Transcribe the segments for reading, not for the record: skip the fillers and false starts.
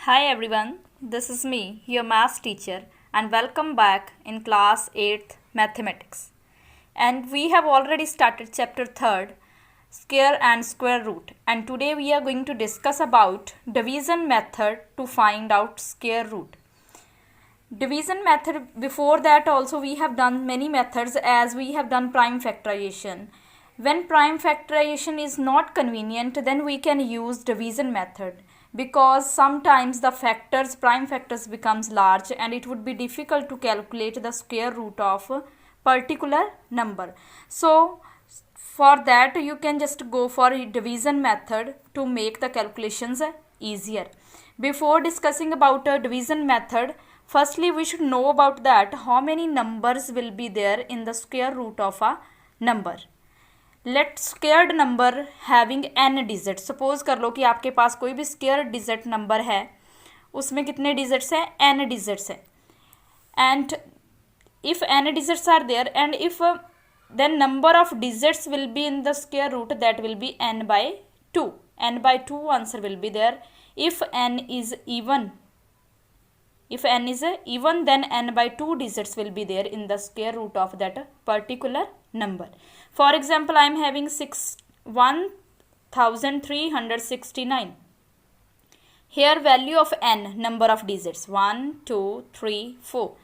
Hi everyone, this is me, your maths teacher, and welcome back in class 8th mathematics. And we have already started chapter 3rd, square and square root. And today we are going to discuss about division method to find out square root. Division method, before that also we have done many methods as we have done prime factorization. When prime factorization is not convenient, then we can use division method, because sometimes the prime factors becomes large and it would be difficult to calculate the square root of a particular number. So for that you can just go for a division method to make the calculations easier. Before discussing about a division method, firstly we should know about that how many numbers will be there in the square root of a number. Let squared number having n डिजिट. Suppose कर लो कि आपके पास कोई भी square digit number है, उसमें कितने डिजिट्स हैं? n डिजिट्स हैं. And if n digits are there and if then number of digits will be in the square root, that will be n by 2. n by 2 answer will be there. If n is even, then n by 2 digits will be there in the square root of that particular number. For example, I am having 1369. Here value of n, number of digits, 1, 2, 3, 4.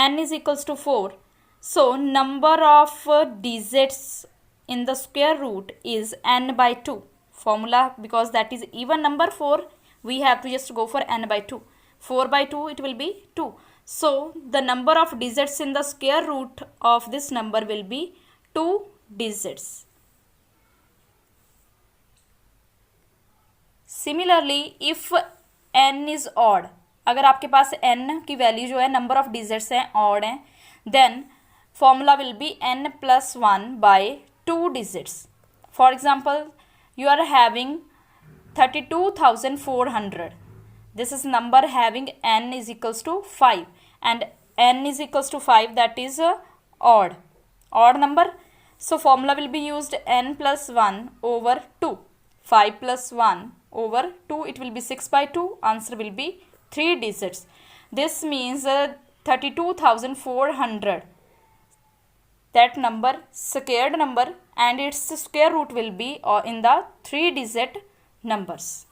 n is equals to 4. So number of digits in the square root is n by 2. Formula, because that is even number 4, we have to just go for n by 2. 4 by 2 it will be 2. So the number of digits in the square root of this number will be 2 digits. Similarly, if n is odd, अगर आपके पास n की value जो है, number of digits हैं, odd हैं, then formula will be n plus 1 by 2 digits. For example, you are having 32,400. This is number having n is equals to 5 and n is equals to 5, that is odd number. So formula will be used n plus 1 over 2. 5 plus 1 over 2, it will be 6 by 2. Answer will be 3 digits. This means 32,400. That number, squared number, and its square root will be in the 3-digit numbers.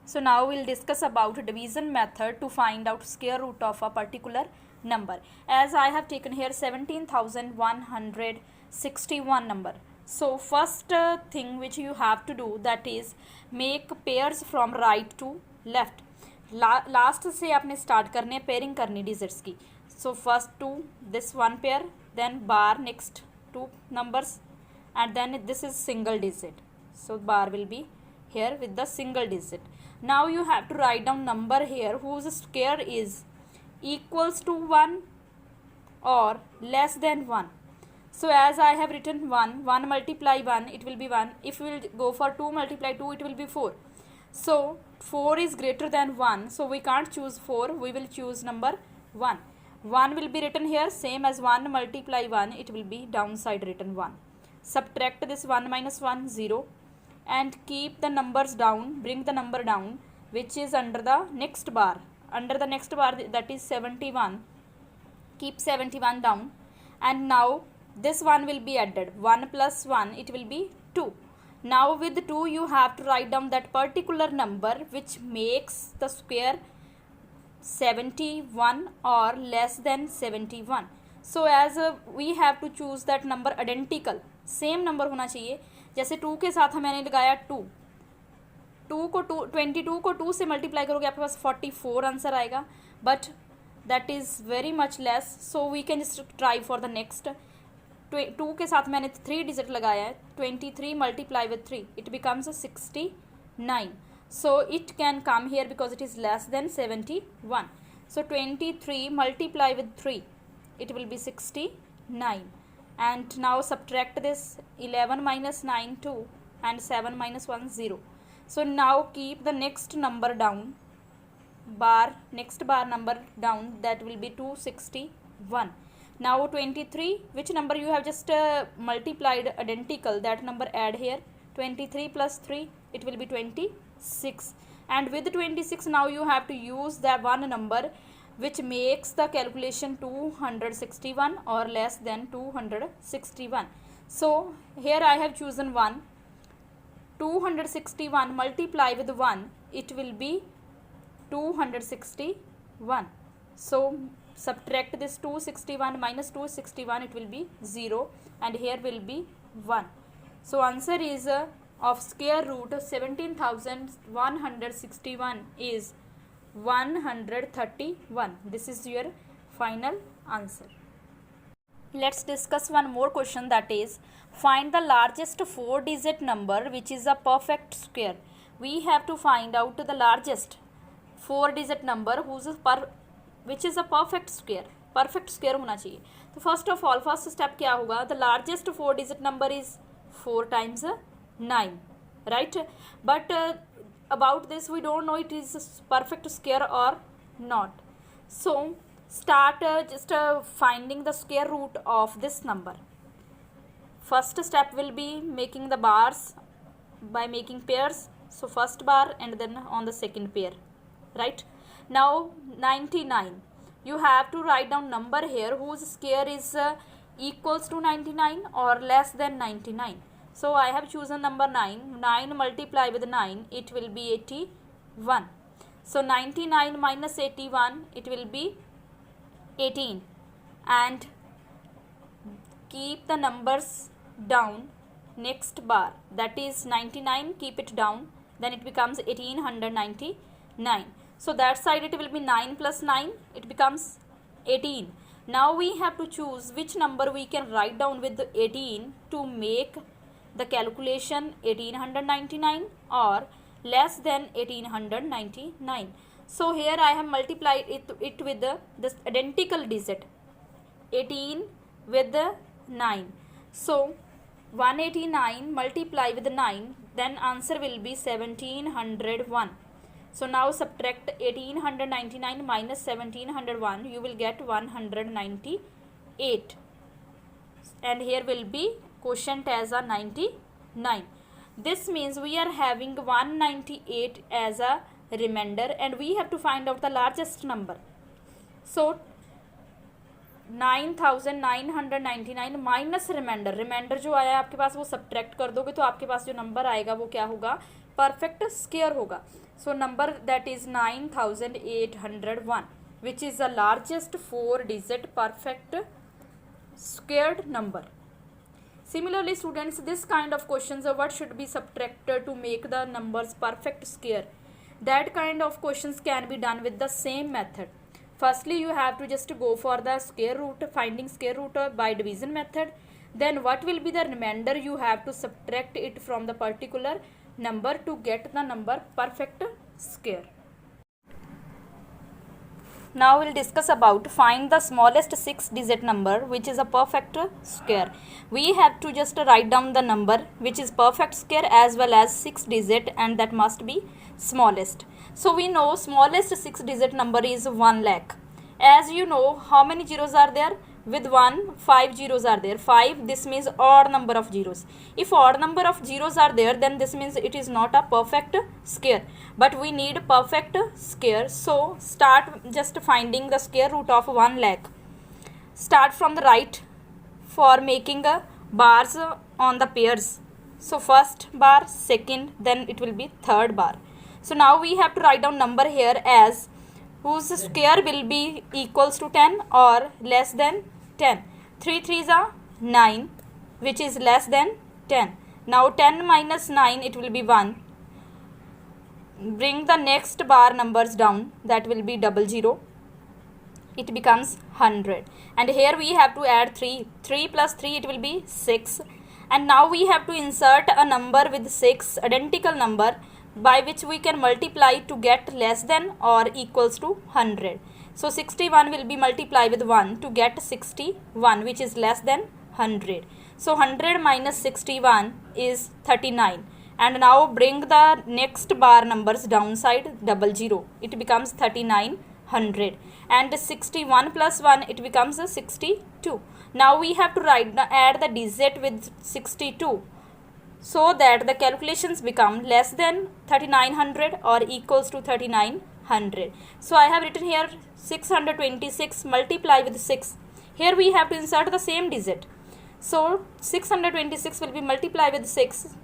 So now we'll discuss about division method to find out square root of a particular number. As I have taken here 17,161 number. So first thing which you have to do, that is make pairs from right to left. Last से आपने start करने, pairing करनी digits की. So first to this one pair, then bar next 2 numbers, and then this is single digit. So bar will be here with the single digit. Now you have to write down number here whose square is equals to 1 or less than 1. So as I have written 1 multiply 1, it will be 1. If we will go for 2 multiply 2, it will be 4. So 4 is greater than 1, so we can't choose 4, we will choose number 1. 1 will be written here, same as 1 multiply 1, it will be downside written 1. Subtract this 1 minus 1, 0. And keep the numbers down, bring the number down, which is under the next bar. Under the next bar, that is 71. Keep 71 down. And now this one will be added. 1 plus 1, it will be 2. Now with 2, you have to write down that particular number which makes the square 71 or less than 71. So as we have to choose that number identical, same number होना चाहिए. जैसे 2 के साथ मैंने लगाया 22 को 2 से multiply करोगे, आपके पास 44 आंसर आएगा, but that is very much less. So we can just try for the next. 2 के साथ मैंने 3 डिजिट लगाया है. 23 multiply with 3, it becomes 69. So it can come here because it is less than 71. सो 23 multiply with 3, it will be 69. And now subtract this. 11 minus 9, 2, and 7 minus 1, 0. So now keep the next number down, next bar number down, that will be 261. Now 23, which number you have just multiplied identical, that number add here. 23 plus 3, it will be 26. and with 26 now you have to use that one number which makes the calculation 261 or less than 261. So here I have chosen 1. 261 multiply with 1, it will be 261. So subtract this 261 minus 261, it will be 0, and here will be 1. So answer is of square root 17,161 is 131. This is your final answer. Let's discuss one more question, that is find the largest 4-digit number which is a perfect square. We have to find out the largest 4-digit number which is a perfect square. Perfect square होना चाहिए. तो first of all, first step क्या होगा? The largest 4-digit number is 4 times 9, right? But about this we don't know it is perfect square or not. So start just finding the square root of this number. First step will be making the bars by making pairs. So first bar and then on the second pair, right? Now 99, you have to write down number here whose square is equals to 99 or less than 99. So I have chosen number 9. 9 multiply with 9, it will be 81. So 99 minus 81, it will be 18. And keep the numbers down. Next bar, that is 99, keep it down. Then it becomes 1899. So that side it will be 9 plus 9, it becomes 18. Now we have to choose which number we can write down with the 18 to make the calculation 1899 or less than 1899. So here I have multiplied it with this identical digit 18 with the 9. So 189 multiply with 9, then answer will be 1701. So now subtract 1899 minus 1701, you will get 198. And here will be quotient as a 99. This means we are having 198 as a remainder and we have to find out the largest number. So 9999 minus remainder, remainder जो आया आपके पास वो subtract कर दोगे तो आपके पास जो number आएगा वो क्या होगा? परफेक्ट स्क्वायर होगा. So number that is 9801 which is the largest 4-digit perfect squared number. Similarly students, this kind of questions of what should be subtracted to make the numbers perfect square, that kind of questions can be done with the same method. Firstly, you have to just go for the square root, finding square root by division method. Then what will be the remainder? You have to subtract it from the particular number to get the number perfect square. Now we'll discuss about find the smallest 6-digit number which is a perfect square. We have to just write down the number which is perfect square as well as 6-digit, and that must be smallest. So we know smallest 6-digit number is 1 lakh. As you know, how many zeros are there? With 1, 5 zeros are there. 5, this means odd number of zeros. If odd number of zeros are there, then this means it is not a perfect square. But we need perfect square. So start just finding the square root of 1 lakh. Start from the right for making bars on the pairs. So first bar, second, then it will be third bar. So now we have to write down number here as whose square will be equals to 10 or less than 10. 3 3s are 9 which is less than 10. Now 10 minus 9, it will be 1. Bring the next bar numbers down, that will be 00. It becomes 100. And here we have to add 3. 3 plus 3, it will be 6. And now we have to insert a number with 6, identical number, by which we can multiply to get less than or equals to 100. So 61 will be multiplied with 1 to get 61 which is less than 100. So 100 minus 61 is 39. And now bring the next bar numbers downside 00. It becomes 3900. And 61 plus 1, it becomes 62. Now we have to add the digit with 62. so that the calculations become less than 3900 or equals to 3900. So I have written here 626 multiply with 6. Here we have to insert the same digit. So 626 will be multiplied with 6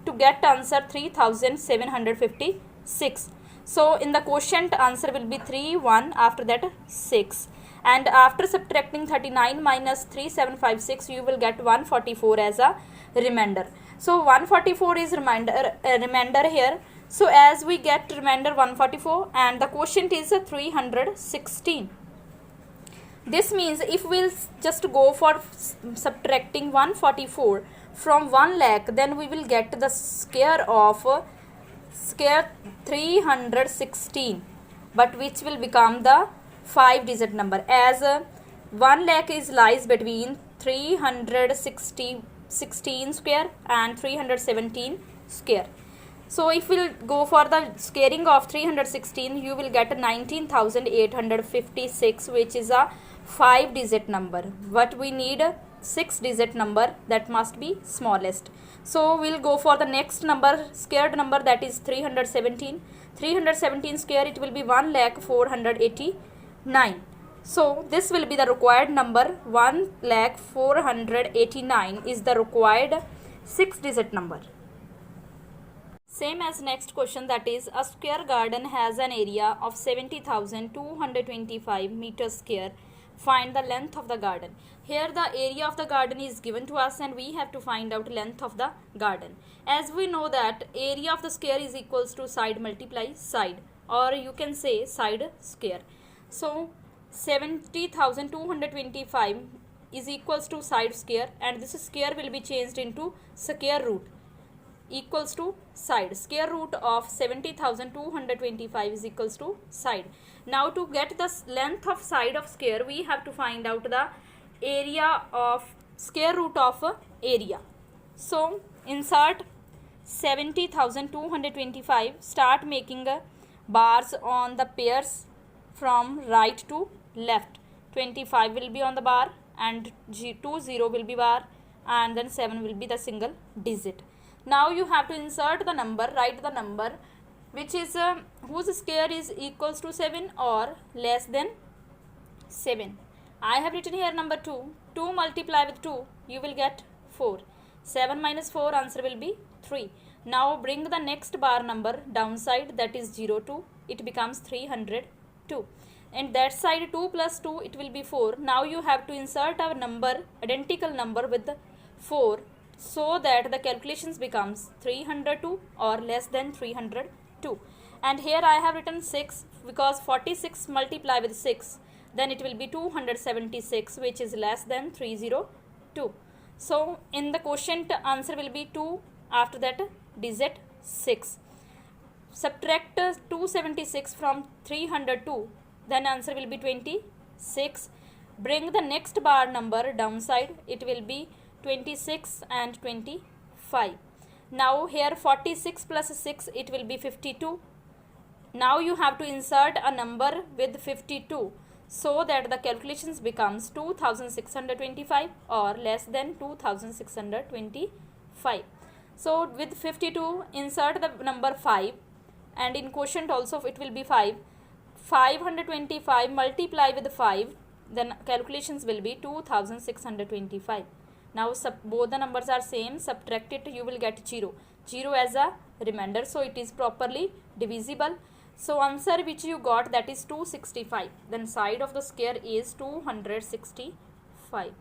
to get answer 3756. So in the quotient answer will be 3, 1, after that 6. And after subtracting 39 minus 3756, you will get 144 as a remainder. So 144 is remainder here. So as we get remainder 144 and the quotient is 316. This means if we'll just go for subtracting 144 from 1 lakh, then we will get the square of square 316, but which will become the 5-digit number, as 1 lakh is lies between 316 square and 317 square. So if we'll go for the squaring of 316, you will get 19,856, which is a 5-digit number. But we need a 6-digit number, that must be smallest. So we'll go for the next number, squared number, that is 317. 317 square, it will be 1,489. So this will be the required number. 1,489 is the required 6-digit number. Same as next question, that is a square garden has an area of 70,225 meters square. Find the length of the garden. Here the area of the garden is given to us and we have to find out length of the garden. As we know that area of the square is equals to side multiply side, or you can say side square. So 70,225 is equals to side square, and this square will be changed into square root equals to side. Square root of 70,225 is equals to side. Now to get the length of side of square, we have to find out the area of square root of area. So insert 70,225, start making bars on the pairs from right to left. 25 will be on the bar and 20 will be bar, and then 7 will be the single digit. Now you have to insert the number, write the number which is whose square is equals to 7 or less than 7. I have written here number 2. 2 multiply with 2, you will get 4. 7 minus 4, answer will be 3. Now bring the next bar number downside, that is 0 2, it becomes 302. And that side 2 plus 2, it will be 4. Now you have to insert our number, identical number with 4, so that the calculations becomes 302 or less than 302. And here I have written 6 because 46 multiply with 6, then it will be 276, which is less than 302. So in the quotient answer will be 2, after that digit 6. Subtract 276 from 302, then answer will be 26. Bring the next bar number downside, it will be 26 and 25. Now here 46 plus 6, it will be 52. Now you have to insert a number with 52, so that the calculations becomes 2625 or less than 2625. So with 52, insert the number 5, and in quotient also it will be 5. 525 multiply with 5, then calculations will be 2625. Now both the numbers are same, subtract it, you will get 0. 0 as a remainder, so it is properly divisible. So answer which you got, that is 265. Then side of the square is 265.